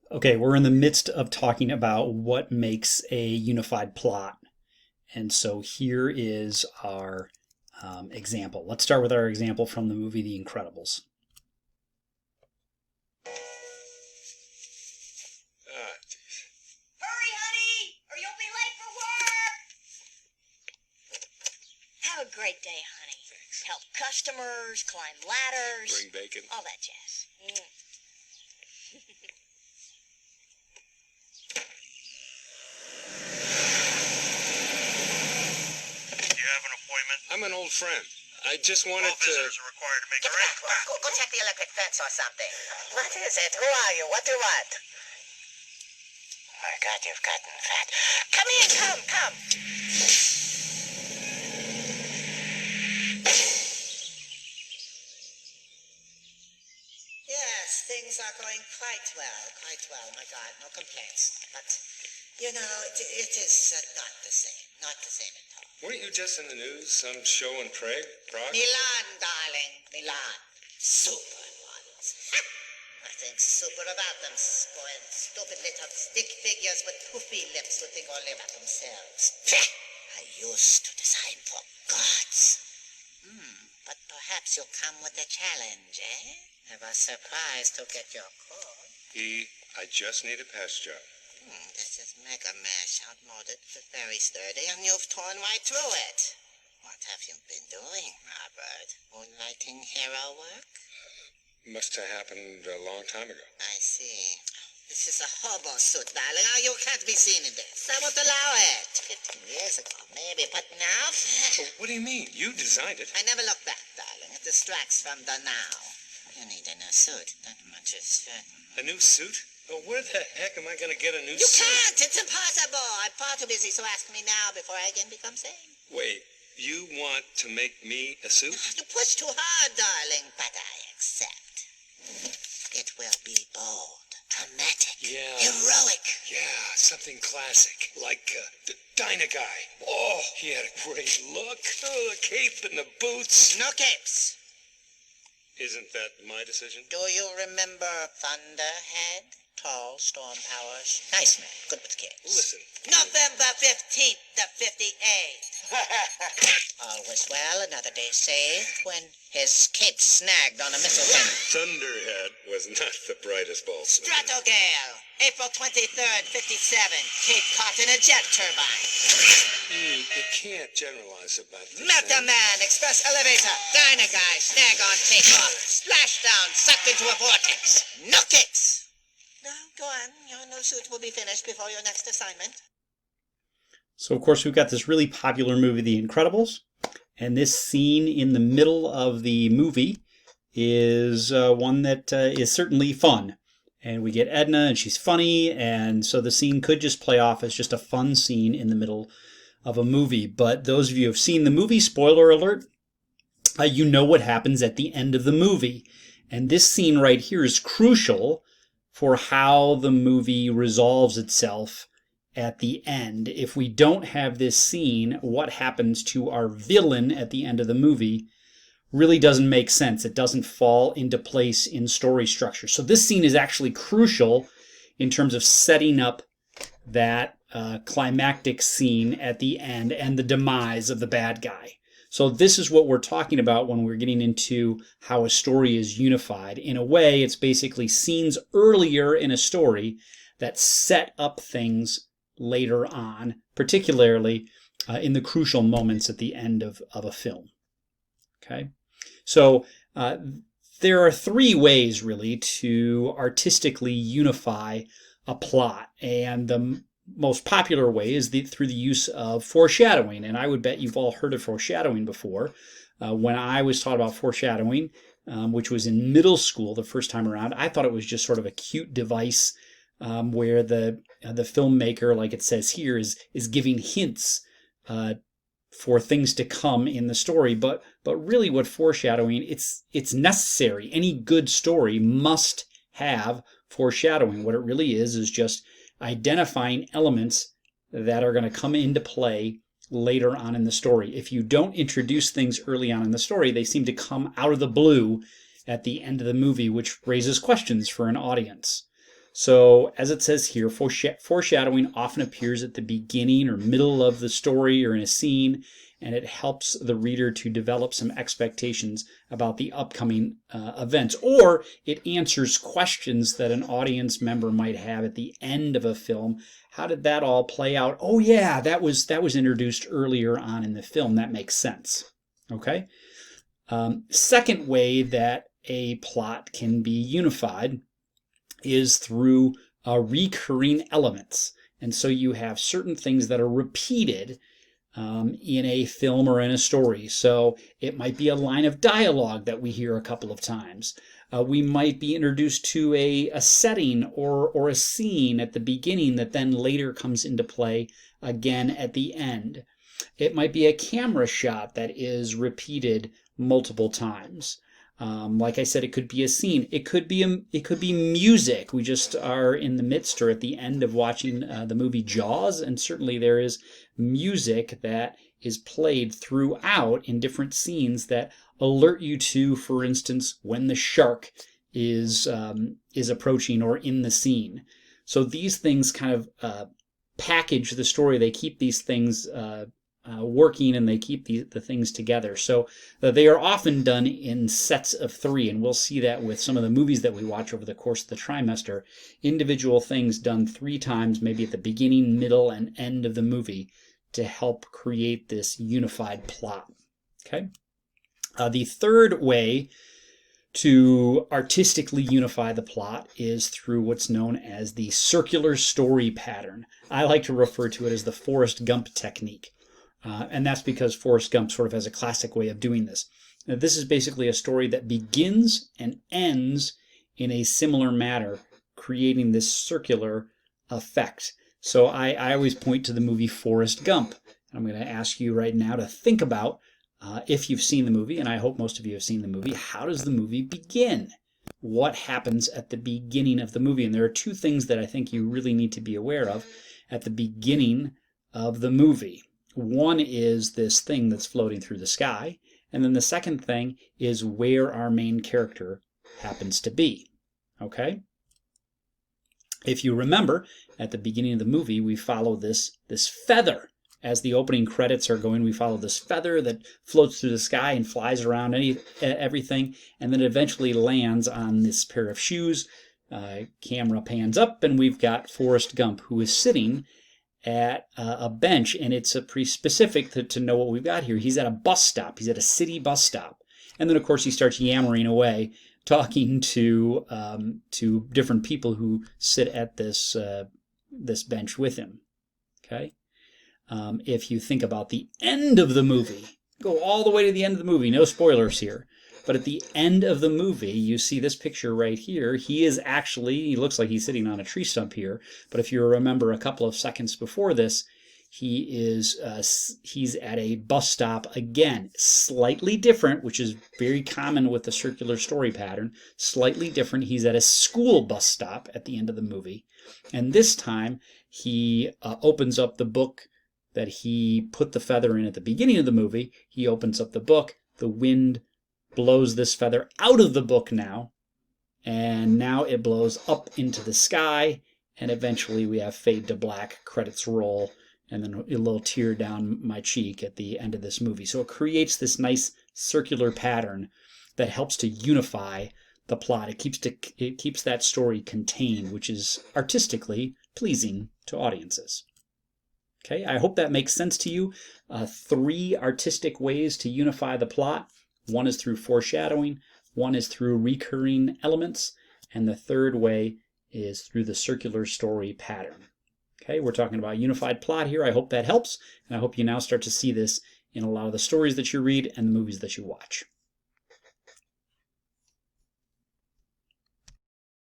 Okay, we're in the midst of talking about what makes a unified plot. And so here is our example. Let's start with our example from the movie The Incredibles. Hurry, honey, or you'll be late for work. Have a great day, honey. Thanks. Help customers, climb ladders. Bring bacon. All that jazz. You have an appointment? I'm an old friend. I just wanted All to... visitors are required to make Get back. Go check the electric fence or something. What is it? Who are you? What do you want? My God, you've gotten fat. Come in, come. Yes, things are going quite well. My God, no complaints. But, it is not the same at all. Weren't you just in the news? Some show in Prague? Milan, darling, Milan. Supermodels. Nothing super about them. Spoiled, stupid little stick figures with poofy lips who think only about themselves. I used to design for gods. But perhaps you'll come with a challenge, eh? I was surprised to get your call. I just need a pass job. This is Mega Mesh, outmoded, but very sturdy, and you've torn right through it. What have you been doing, Robert? Moonlighting hero work? Must have happened a long time ago. I see. This is a hobo suit, darling. You can't be seen in this. I won't allow it. 15 years ago, maybe, but now... Oh, what do you mean? You designed it. I never look back, darling. It distracts from the now. You need a new suit. That much is certain. A new suit? Oh, where the heck am I going to get a new You suit? can't! It's impossible! I'm far too busy, so ask me now before I again become sane. Wait, you want to make me a suit? You push too hard, darling, but I accept. It will be bold, dramatic, Yeah. heroic. Yeah, something classic, like Dyna Guy. Oh, he had a great look. Oh, the cape and the boots. No capes. Isn't that my decision? Do you remember Thunderhead? Tall, storm powers. Nice man, good with kids. Listen. November 15th to 58th. All was well, another day saved, when his cape snagged on a missile cannon. Thunderhead was not the brightest bulb. Stratogale, April 23rd, 57. Cape caught in a jet turbine. You can't generalize about this. Meta Man, express elevator. Dyna Guy, snag on takeoff. Splashdown, sucked into a vortex. No kicks. No, go on. Your new suit will be finished before your next assignment. So, of course, we've got this really popular movie, The Incredibles. And this scene in the middle of the movie is one that is certainly fun. And we get Edna, and she's funny. And so the scene could just play off as just a fun scene in the middle of a movie. But those of you who have seen the movie, spoiler alert, you know what happens at the end of the movie. And this scene right here is crucial for how the movie resolves itself at the end. If we don't have this scene, what happens to our villain at the end of the movie really doesn't make sense. It doesn't fall into place in story structure. So this scene is actually crucial in terms of setting up that climactic scene at the end and the demise of the bad guy. So this is what we're talking about when we're getting into how a story is unified. In a way, it's basically scenes earlier in a story that set up things later on, particularly in the crucial moments at the end of a film. Okay, so there are three ways really to artistically unify a plot, and the most popular way is through the use of foreshadowing. And I would bet you've all heard of foreshadowing before. When I was taught about foreshadowing, which was in middle school the first time around, I thought it was just sort of a cute device where the filmmaker, like it says here, is giving hints for things to come in the story. But really what foreshadowing, it's necessary. Any good story must have foreshadowing. What it really is just identifying elements that are going to come into play later on in the story. If you don't introduce things early on in the story, they seem to come out of the blue at the end of the movie, which raises questions for an audience. So, as it says here, foreshadowing often appears at the beginning or middle of the story or in a scene, and it helps the reader to develop some expectations about the upcoming events, or it answers questions that an audience member might have at the end of a film. How did that all play out? Oh yeah, that was introduced earlier on in the film. That makes sense. Okay. Second way that a plot can be unified is through recurring elements. And so you have certain things that are repeated in a film or in a story. So it might be a line of dialogue that we hear a couple of times. We might be introduced to a setting or a scene at the beginning that then later comes into play again at the end. It might be a camera shot that is repeated multiple times. Like I said, it could be a scene. It could be music. We just are in the midst or at the end of watching the movie Jaws, and certainly there is music that is played throughout in different scenes that alert you to, for instance, when the shark is approaching or in the scene. So these things kind of package the story. They keep these things working, and they keep the things together. So they are often done in sets of 3, and we'll see that with some of the movies that we watch over the course of the trimester. Individual things done 3 times, maybe at the beginning, middle, and end of the movie, to help create this unified plot. Okay. The third way to artistically unify the plot is through what's known as the circular story pattern. I like to refer to it as the Forrest Gump technique. And that's because Forrest Gump sort of has a classic way of doing this. Now, this is basically a story that begins and ends in a similar manner, creating this circular effect. So I always point to the movie Forrest Gump. I'm going to ask you right now to think about, if you've seen the movie, and I hope most of you have seen the movie, how does the movie begin? What happens at the beginning of the movie? And there are 2 things that I think you really need to be aware of at the beginning of the movie. One is this thing that's floating through the sky, and then the second thing is where our main character happens to be. Okay? If you remember, at the beginning of the movie, we follow this feather. As the opening credits are going, we follow this feather that floats through the sky and flies around everything, and then eventually lands on this pair of shoes. Camera pans up, and we've got Forrest Gump, who is sitting at a bench, and it's pretty specific to know what we've got here. He's at a bus stop. He's at a city bus stop. And then, of course, he starts yammering away, talking to different people who sit at this bench with him. Okay? If you think about the end of the movie, go all the way to the end of the movie, no spoilers here, but at the end of the movie, you see this picture right here. He looks like he's sitting on a tree stump here, but if you remember a couple of seconds before this, he's at a bus stop again, slightly different, which is very common with the circular story pattern, slightly different. He's at a school bus stop at the end of the movie, and this time he opens up the book that he put the feather in at the beginning of the movie. He opens up the book, the wind blows this feather out of the book now, and now it blows up into the sky, and eventually we have fade to black, credits roll, and then a little tear down my cheek at the end of this movie. So it creates this nice circular pattern that helps to unify the plot. It keeps that story contained, which is artistically pleasing to audiences. Okay, I hope that makes sense to you. 3 artistic ways to unify the plot. One is through foreshadowing, one is through recurring elements, and the third way is through the circular story pattern. Okay, we're talking about a unified plot here. I hope that helps, and I hope you now start to see this in a lot of the stories that you read and the movies that you watch.